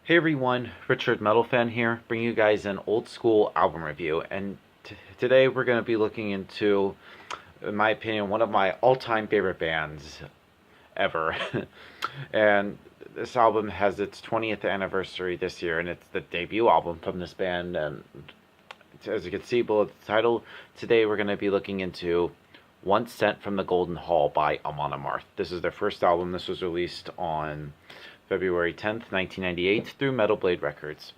Hey everyone, Richard Metal Fan here, bringing you guys an old school album review. And today we're going to be looking into, in my opinion, one of my all-time favorite bands ever. And this album has its 20th anniversary this year, and it's the debut album from this band. And as you can see below the title, today we're going to be looking into Once Sent from the Golden Hall by Amon Amarth. This is their first album. This was released on February 10th, 1998 through Metal Blade Records.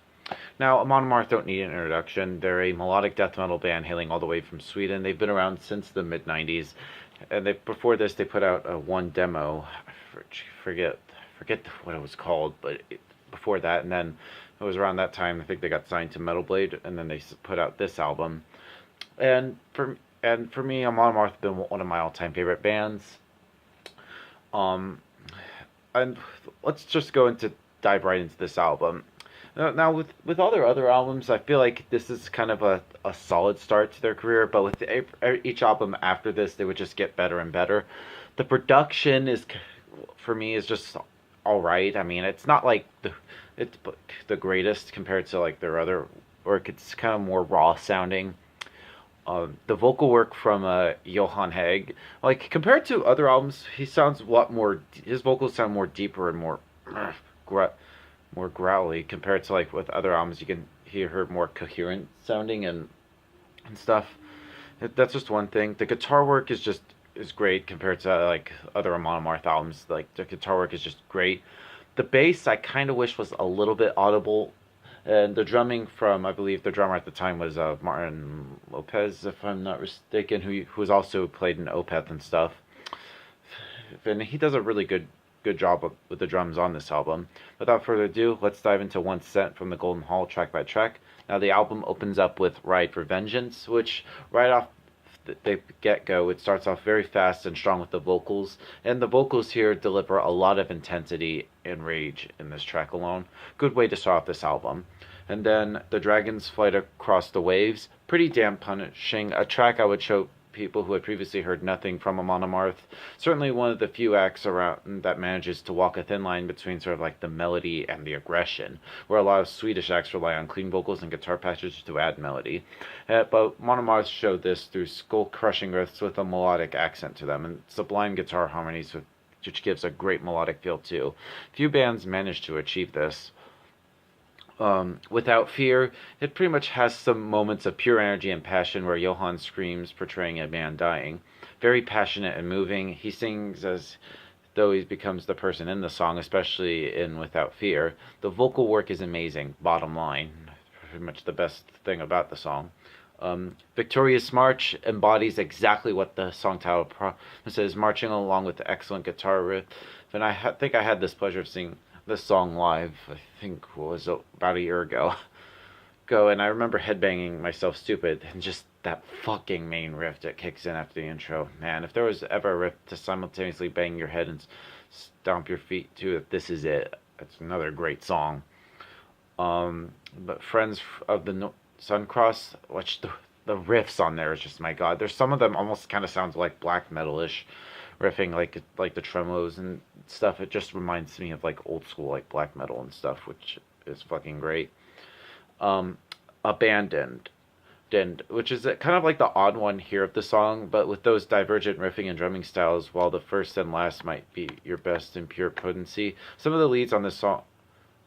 Now, Amon Amarth don't need an introduction. They're a melodic death metal band hailing all the way from Sweden. They've been around since the mid-90s. And before this, they put out one demo. Forget what it was called, but before that, and then it was around that time, I think they got signed to Metal Blade, and then they put out this album. And for me, Amon Amarth has been one of my all-time favorite bands. And let's just dive right into this album. Now with all their other albums, I feel like this is kind of a solid start to their career, but with each album after this, they would just get better and better. The production for me, is just all right. I mean, it's not like it's the greatest compared to like their other work. It's kind of more raw sounding. The vocal work from Johan Haig, like compared to other albums, he sounds a lot more. His vocals sound more deeper and more growly compared to like with other albums. You can hear her more coherent sounding and stuff. That's just one thing. The guitar work is great compared to like other Amon Amarth albums. Like the guitar work is just great. The bass I kind of wish was a little bit audible. And the drumming from, I believe the drummer at the time was Martin Lopez, if I'm not mistaken, who was also played in Opeth and stuff. And he does a really good job with the drums on this album. Without further ado, let's dive into Once Sent from the Golden Hall track by track. Now the album opens up with Ride for Vengeance, which right off the get-go, it starts off very fast and strong with the vocals, and the vocals here deliver a lot of intensity and rage in this track alone. Good way to start off this album. And then The Dragon's Flight Across the Waves, pretty damn punishing, a track I would show people who had previously heard nothing from Amon Amarth. Certainly one of the few acts around that manages to walk a thin line between sort of like the melody and the aggression, where a lot of Swedish acts rely on clean vocals and guitar patches to add melody. But Amon Amarth showed this through skull-crushing riffs with a melodic accent to them, and sublime guitar harmonies which gives a great melodic feel too. Few bands manage to achieve this. Without Fear, it pretty much has some moments of pure energy and passion where Johan screams, portraying a man dying. Very passionate and moving. He sings as though he becomes the person in the song, especially in Without Fear. The vocal work is amazing, bottom line. Pretty much the best thing about the song. Victorious March embodies exactly what the song title promises, marching along with the excellent guitar riff. And I think I had this pleasure of seeing this song live, I think it was about a year ago. And I remember headbanging myself stupid, and just that fucking main riff that kicks in after the intro. Man, if there was ever a riff to simultaneously bang your head and stomp your feet to, this is it. It's another great song. But Friends of the Suncross, which the riffs on there is just, my god. There's some of them almost kind of sounds like black metal-ish riffing, like the tremolos and stuff. It just reminds me of like old school like black metal and stuff, which is fucking great. Abandoned, which is kind of like the odd one here of the song, but with those divergent riffing and drumming styles, while the first and last might be your best in pure potency, some of the leads on this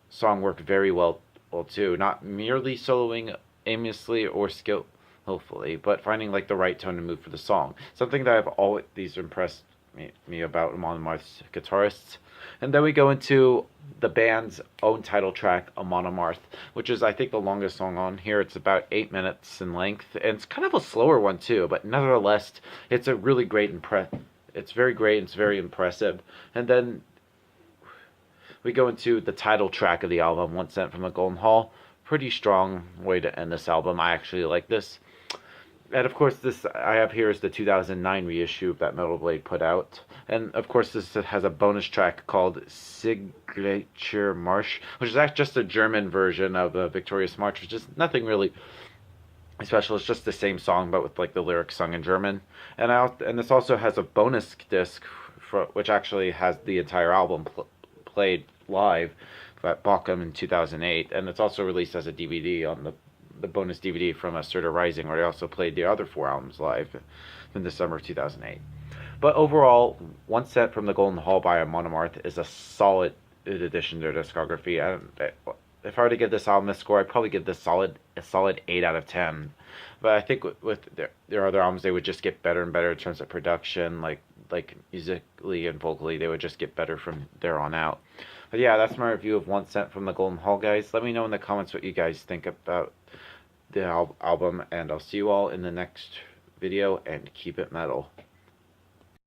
song work very well too, not merely soloing aimlessly or skillfully, but finding like the right tone and mood for the song. Something that I've always impressed me about Amon Amarth's guitarists. And then we go into the band's own title track, Amon Amarth, which is, I think, the longest song on here. It's about 8 minutes in length, and it's kind of a slower one too, but nevertheless, it's a really great it's very great, and it's very impressive. And then we go into the title track of the album, Once Sent from the Golden Hall. Pretty strong way to end this album. I actually like this. And of course, this I have here is the 2009 reissue that Metal Blade put out. And of course, this has a bonus track called Signature March, which is actually just a German version of the Victorious March, which is nothing really special. It's just the same song, but with like the lyrics sung in German. And this also has a bonus disc, which actually has the entire album played live that bought them in 2008, and it's also released as a DVD on the bonus DVD from Asserta Rising, where they also played the other 4 albums live in the summer of 2008. But overall, One Cent from the Golden Hall by Amon Amarth is a solid addition to their discography. If I were to give this album a score, I'd probably give this a solid 8 out of 10. But I think with their other albums, they would just get better and better in terms of production, like musically and vocally, they would just get better from there on out. But yeah, that's my review of One Cent from the Golden Hall, guys. Let me know in the comments what you guys think about the album, and I'll see you all in the next video, and keep it metal.